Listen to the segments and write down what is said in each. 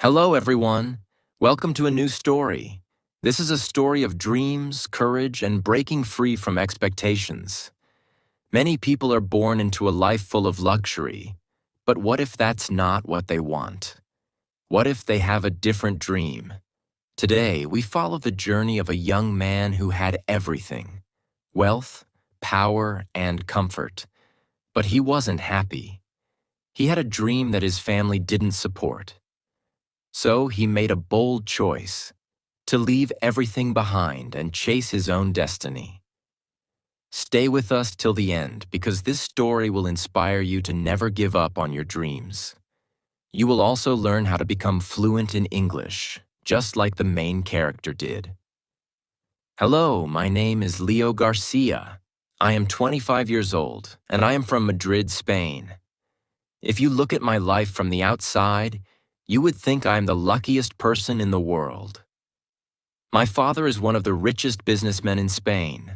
Hello, everyone. Welcome to a new story. This is a story of dreams, courage, and breaking free from expectations. Many people are born into a life full of luxury, but what if that's not what they want? What if they have a different dream? Today, we follow the journey of a young man who had everything: wealth, power, and comfort. But he wasn't happy. He had a dream that his family didn't support. So he made a bold choice to leave everything behind and chase his own destiny. Stay with us till the end because this story will inspire you to never give up on your dreams. You will also learn how to become fluent in English, just like the main character did. Hello, my name is Leo Garcia. I am 25 years old, and I am from Madrid, Spain. If you look at my life from the outside, you would think I am the luckiest person in the world. My father is one of the richest businessmen in Spain.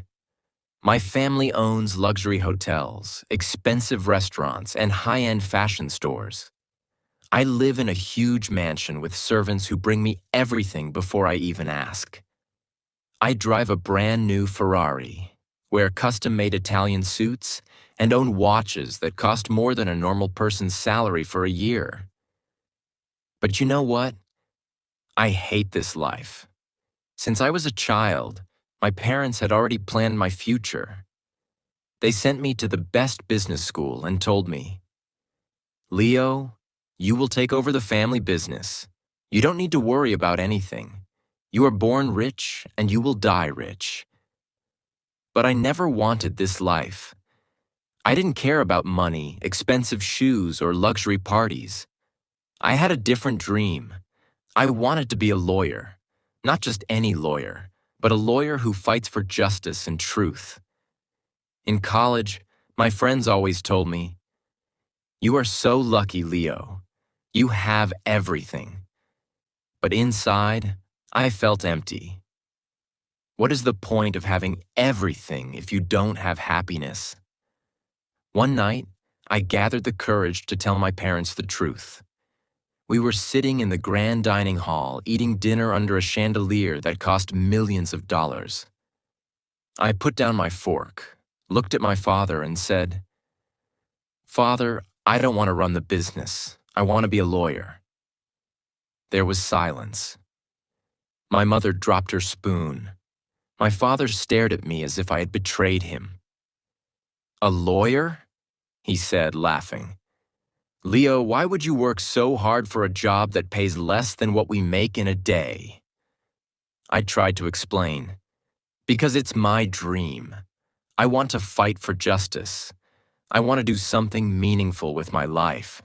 My family owns luxury hotels, expensive restaurants, and high-end fashion stores. I live in a huge mansion with servants who bring me everything before I even ask. I drive a brand new Ferrari, wear custom-made Italian suits, and own watches that cost more than a normal person's salary for a year. But you know what? I hate this life. Since I was a child, my parents had already planned my future. They sent me to the best business school and told me, "Leo, you will take over the family business. You don't need to worry about anything. You are born rich and you will die rich." But I never wanted this life. I didn't care about money, expensive shoes, or luxury parties. I had a different dream. I wanted to be a lawyer. Not just any lawyer, but a lawyer who fights for justice and truth. In college, my friends always told me, "You are so lucky, Leo. You have everything." But inside, I felt empty. What is the point of having everything if you don't have happiness? One night, I gathered the courage to tell my parents the truth. We were sitting in the grand dining hall, eating dinner under a chandelier that cost millions of dollars. I put down my fork, looked at my father, and said, "Father, I don't want to run the business. I want to be a lawyer." There was silence. My mother dropped her spoon. My father stared at me as if I had betrayed him. "A lawyer?" he said, laughing. "Leo, why would you work so hard for a job that pays less than what we make in a day?" I tried to explain. "Because it's my dream. I want to fight for justice. I want to do something meaningful with my life."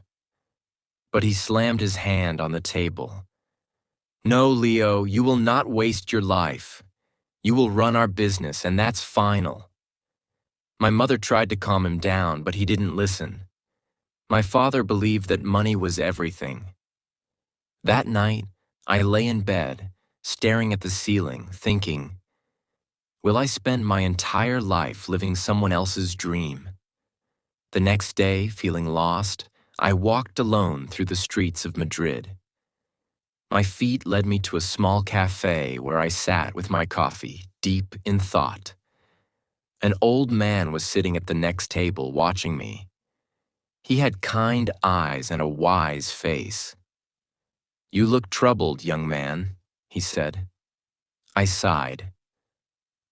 But he slammed his hand on the table. "No, Leo, you will not waste your life. You will run our business, and that's final." My mother tried to calm him down, but he didn't listen. My father believed that money was everything. That night, I lay in bed, staring at the ceiling, thinking, will I spend my entire life living someone else's dream? The next day, feeling lost, I walked alone through the streets of Madrid. My feet led me to a small cafe where I sat with my coffee, deep in thought. An old man was sitting at the next table watching me. He had kind eyes and a wise face. "You look troubled, young man," he said. I sighed.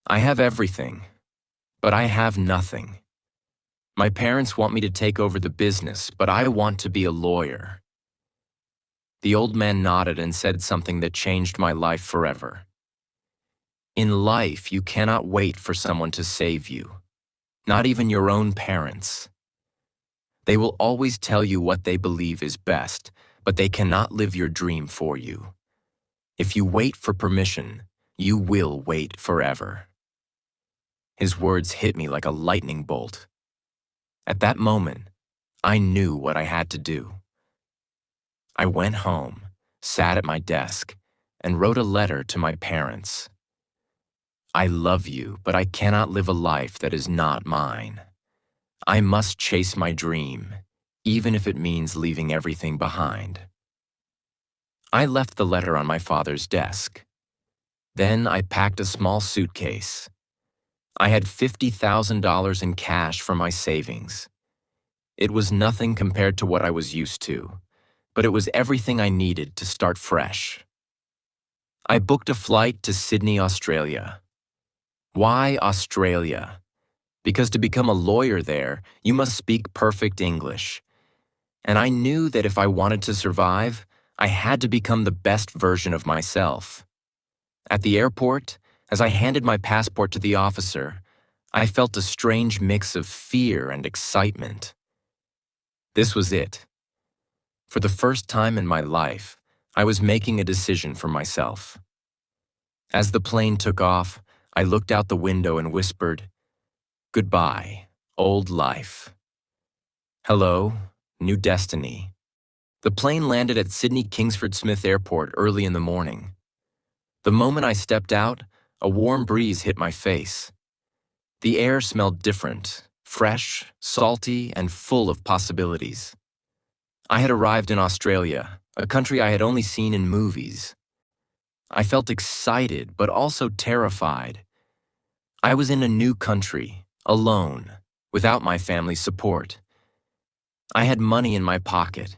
"I have everything, but I have nothing. My parents want me to take over the business, but I want to be a lawyer." The old man nodded and said something that changed my life forever. In life, you cannot wait for someone to save you, not even your own parents. They will always tell you what they believe is best, but they cannot live your dream for you. If you wait for permission, you will wait forever. His words hit me like a lightning bolt. At that moment, I knew what I had to do. I went home, sat at my desk, and wrote a letter to my parents. "I love you, but I cannot live a life that is not mine. I must chase my dream, even if it means leaving everything behind." I left the letter on my father's desk. Then I packed a small suitcase. I had $50,000 in cash from my savings. It was nothing compared to what I was used to, but it was everything I needed to start fresh. I booked a flight to Sydney, Australia. Why Australia? Because to become a lawyer there, you must speak perfect English. And I knew that if I wanted to survive, I had to become the best version of myself. At the airport, as I handed my passport to the officer, I felt a strange mix of fear and excitement. This was it. For the first time in my life, I was making a decision for myself. As the plane took off, I looked out the window and whispered, "Goodbye, old life. Hello, new destiny." The plane landed at Sydney Kingsford Smith Airport early in the morning. The moment I stepped out, a warm breeze hit my face. The air smelled different, fresh, salty, and full of possibilities. I had arrived in Australia, a country I had only seen in movies. I felt excited, but also terrified. I was in a new country, alone, without my family's support. I had money in my pocket,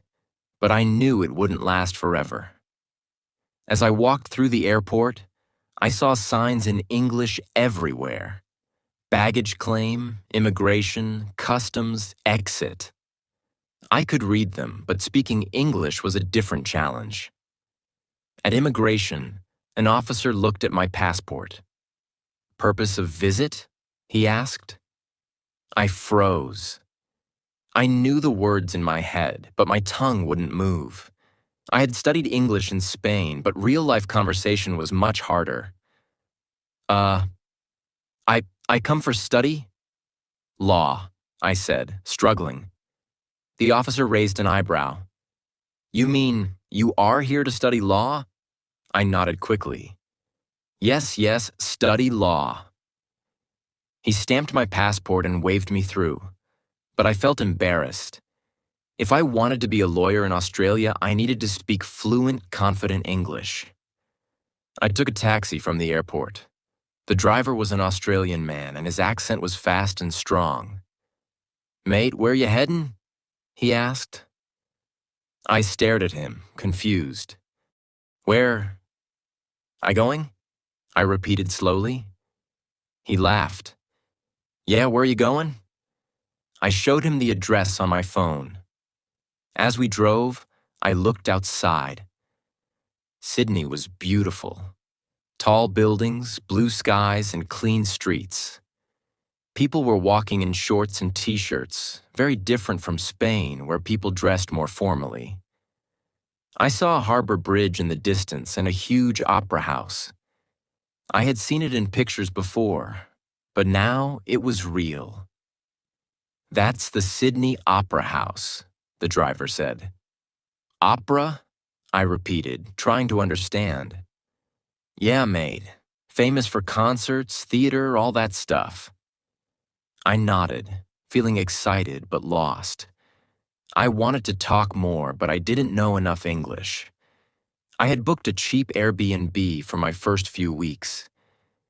but I knew it wouldn't last forever. As I walked through the airport, I saw signs in English everywhere. Baggage claim, immigration, customs, exit. I could read them, but speaking English was a different challenge. At immigration, an officer looked at my passport. "Purpose of visit?" he asked. I froze. I knew the words in my head, but my tongue wouldn't move. I had studied English in Spain, but real-life conversation was much harder. I come for study?" "Law," I said, struggling. The officer raised an eyebrow. "You mean you are here to study law?" I nodded quickly. Yes, study law." He stamped my passport and waved me through, but I felt embarrassed. If I wanted to be a lawyer in Australia, I needed to speak fluent, confident English. I took a taxi from the airport. The driver was an Australian man, and his accent was fast and strong. "Mate, where you headin'?" he asked. I stared at him, confused. "Where I going?" I repeated slowly. He laughed. "Yeah, where you going?" I showed him the address on my phone. As we drove, I looked outside. Sydney was beautiful. Tall buildings, blue skies, and clean streets. People were walking in shorts and t-shirts, very different from Spain, where people dressed more formally. I saw a harbor bridge in the distance and a huge opera house. I had seen it in pictures before, but now it was real. "That's the Sydney Opera House," the driver said. "Opera?" I repeated, trying to understand. "Yeah, mate. Famous for concerts, theater, all that stuff." I nodded, feeling excited but lost. I wanted to talk more, but I didn't know enough English. I had booked a cheap Airbnb for my first few weeks.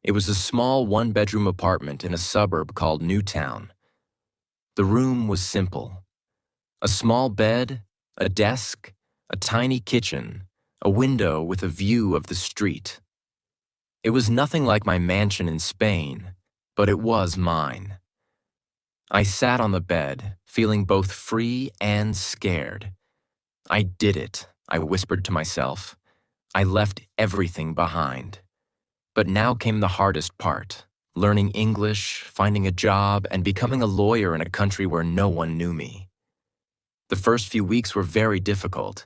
It was a small one-bedroom apartment in a suburb called Newtown. The room was simple. A small bed, a desk, a tiny kitchen, a window with a view of the street. It was nothing like my mansion in Spain, but it was mine. I sat on the bed, feeling both free and scared. I did it, I whispered to myself. I left everything behind. But now came the hardest part, learning English, finding a job, and becoming a lawyer in a country where no one knew me. The first few weeks were very difficult.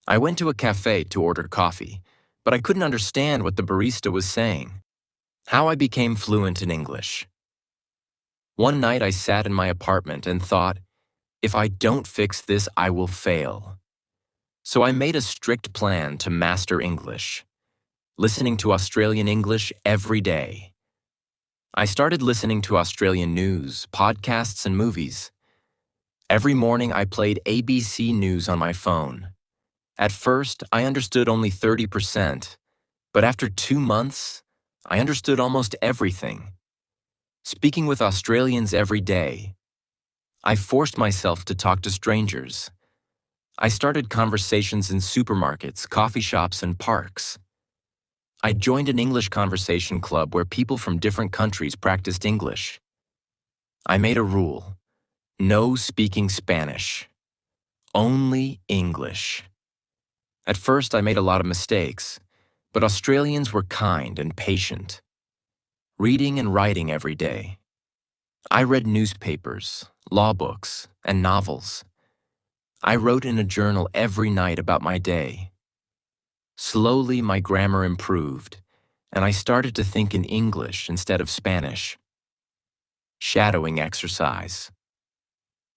I went to a cafe to order coffee, but I couldn't understand what the barista was saying. How I became fluent in English. One night I sat in my apartment and thought, if I don't fix this, I will fail. So I made a strict plan to master English, listening to Australian English every day. I started listening to Australian news, podcasts, and movies. Every morning I played ABC News on my phone. At first, I understood only 30%, but after 2 months, I understood almost everything. Speaking with Australians every day, I forced myself to talk to strangers. I started conversations in supermarkets, coffee shops, and parks. I joined an English conversation club where people from different countries practiced English. I made a rule: no speaking Spanish, only English. At first, I made a lot of mistakes, but Australians were kind and patient. Reading and writing every day. I read newspapers, law books, and novels. I wrote in a journal every night about my day. Slowly, my grammar improved, and I started to think in English instead of Spanish. Shadowing exercise.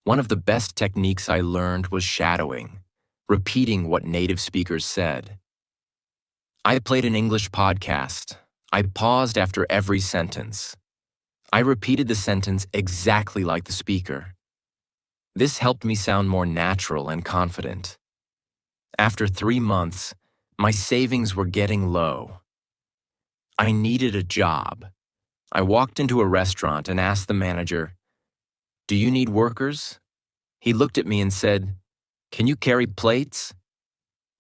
One of the best techniques I learned was shadowing, repeating what native speakers said. I played an English podcast. I paused after every sentence. I repeated the sentence exactly like the speaker. This helped me sound more natural and confident. After 3 months, my savings were getting low. I needed a job. I walked into a restaurant and asked the manager, "Do you need workers?" He looked at me and said, "Can you carry plates?"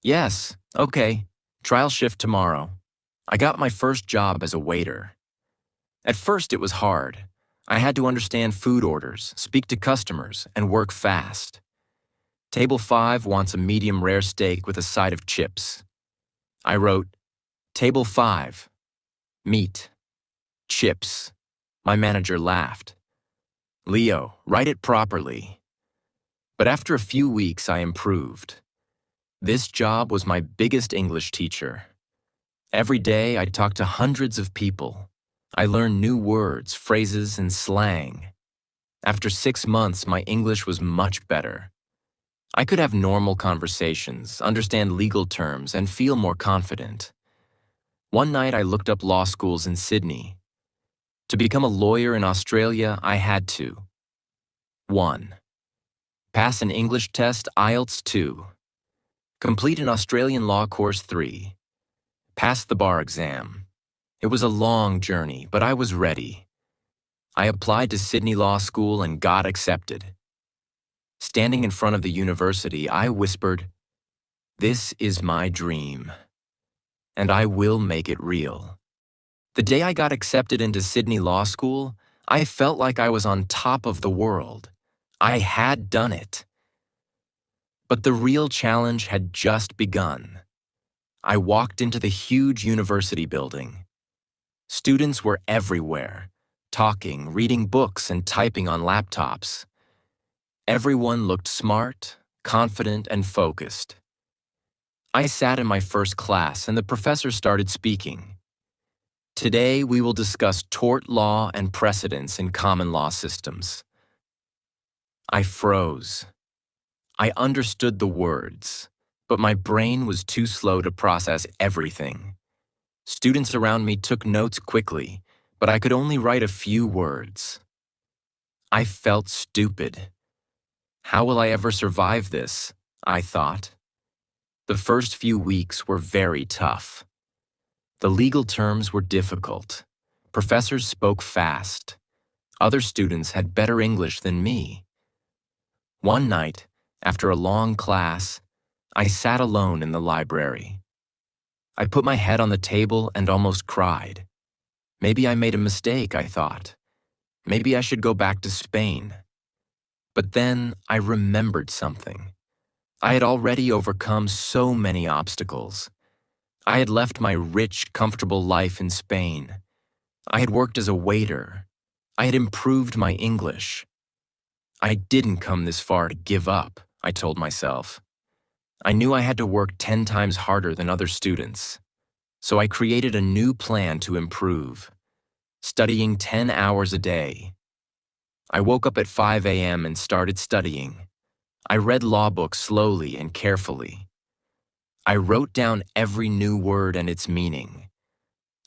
"Yes, okay, trial shift tomorrow." I got my first job as a waiter. At first it was hard. I had to understand food orders, speak to customers, and work fast. Table 5 wants a medium rare steak with a side of chips. I wrote, "Table 5, meat, chips." My manager laughed. "Leo, write it properly." But after a few weeks, I improved. This job was my biggest English teacher. Every day, I talked to hundreds of people. I learned new words, phrases, and slang. After 6 months, my English was much better. I could have normal conversations, understand legal terms, and feel more confident. One night, I looked up law schools in Sydney. To become a lawyer in Australia, I had to: 1. Pass an English test, IELTS 2. Complete an Australian law course 3. Pass the bar exam. It was a long journey, but I was ready. I applied to Sydney Law School and got accepted. Standing in front of the university, I whispered, "This is my dream, and I will make it real." The day I got accepted into Sydney Law School, I felt like I was on top of the world. I had done it. But the real challenge had just begun. I walked into the huge university building. Students were everywhere, talking, reading books, and typing on laptops. Everyone looked smart, confident, and focused. I sat in my first class and the professor started speaking. "Today we will discuss tort law and precedents in common law systems." I froze. I understood the words, but my brain was too slow to process everything. Students around me took notes quickly, but I could only write a few words. I felt stupid. How will I ever survive this? I thought. The first few weeks were very tough. The legal terms were difficult. Professors spoke fast. Other students had better English than me. One night, after a long class, I sat alone in the library. I put my head on the table and almost cried. Maybe I made a mistake, I thought. Maybe I should go back to Spain. But then I remembered something. I had already overcome so many obstacles. I had left my rich, comfortable life in Spain. I had worked as a waiter. I had improved my English. I didn't come this far to give up, I told myself. I knew I had to work 10 times harder than other students. So I created a new plan to improve, studying 10 hours a day. I woke up at 5 a.m. and started studying. I read law books slowly and carefully. I wrote down every new word and its meaning.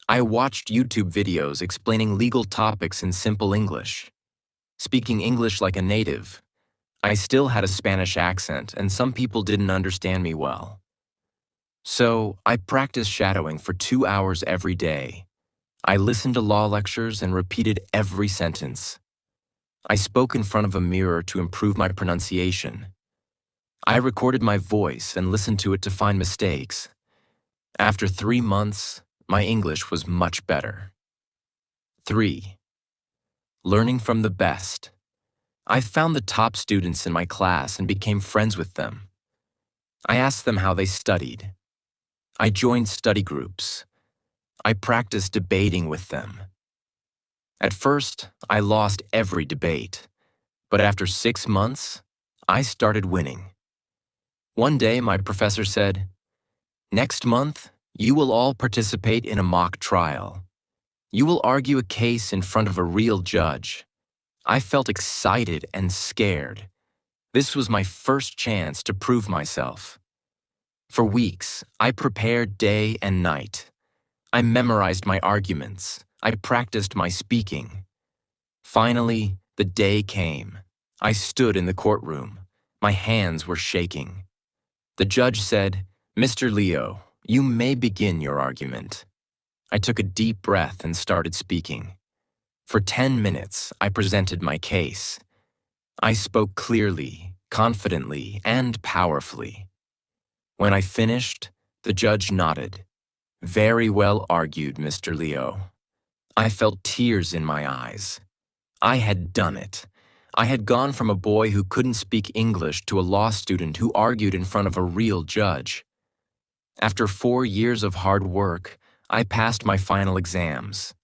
I watched YouTube videos explaining legal topics in simple English. Speaking English like a native, I still had a Spanish accent and some people didn't understand me well. So I practiced shadowing for 2 hours every day. I listened to law lectures and repeated every sentence. I spoke in front of a mirror to improve my pronunciation. I recorded my voice and listened to it to find mistakes. After 3 months, my English was much better. 3. Learning from the best. I found the top students in my class and became friends with them. I asked them how they studied. I joined study groups. I practiced debating with them. At first, I lost every debate, but after 6 months, I started winning. One day, my professor said, "Next month, you will all participate in a mock trial. You will argue a case in front of a real judge." I felt excited and scared. This was my first chance to prove myself. For weeks, I prepared day and night. I memorized my arguments. I practiced my speaking. Finally, the day came. I stood in the courtroom. My hands were shaking. The judge said, "Mr. Leo, you may begin your argument." I took a deep breath and started speaking. For 10 minutes, I presented my case. I spoke clearly, confidently, and powerfully. When I finished, the judge nodded. "Very well argued, Mr. Leo." I felt tears in my eyes. I had done it. I had gone from a boy who couldn't speak English to a law student who argued in front of a real judge. After 4 years of hard work, I passed my final exams.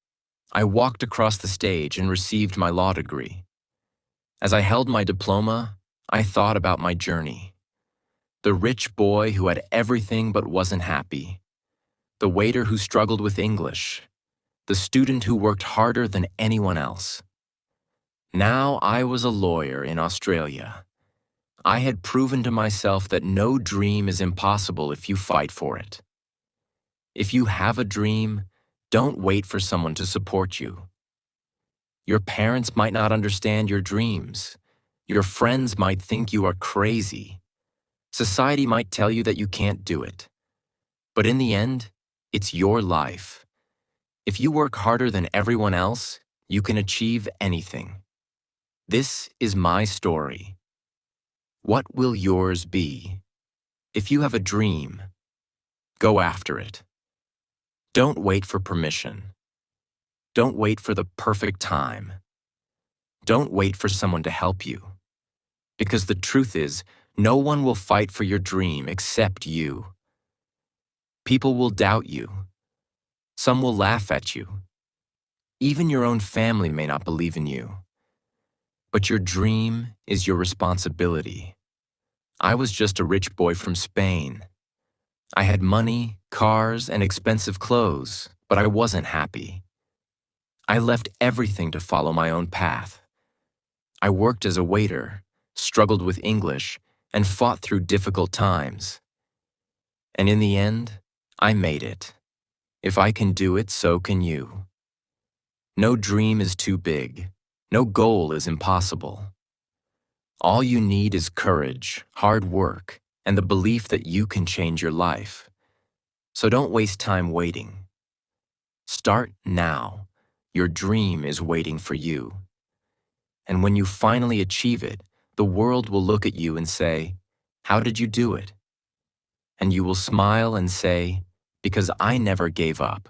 I walked across the stage and received my law degree. As I held my diploma, I thought about my journey. The rich boy who had everything but wasn't happy. The waiter who struggled with English. The student who worked harder than anyone else. Now I was a lawyer in Australia. I had proven to myself that no dream is impossible if you fight for it. If you have a dream, don't wait for someone to support you. Your parents might not understand your dreams. Your friends might think you are crazy. Society might tell you that you can't do it. But in the end, it's your life. If you work harder than everyone else, you can achieve anything. This is my story. What will yours be? If you have a dream, go after it. Don't wait for permission. Don't wait for the perfect time. Don't wait for someone to help you. Because the truth is, no one will fight for your dream except you. People will doubt you. Some will laugh at you. Even your own family may not believe in you. But your dream is your responsibility. I was just a rich boy from Spain. I had money, cars, and expensive clothes, but I wasn't happy. I left everything to follow my own path. I worked as a waiter, struggled with English, and fought through difficult times. And in the end, I made it. If I can do it, so can you. No dream is too big. No goal is impossible. All you need is courage, hard work, and the belief that you can change your life. So don't waste time waiting. Start now. Your dream is waiting for you. And when you finally achieve it, the world will look at you and say, "How did you do it?" And you will smile and say, "Because I never gave up."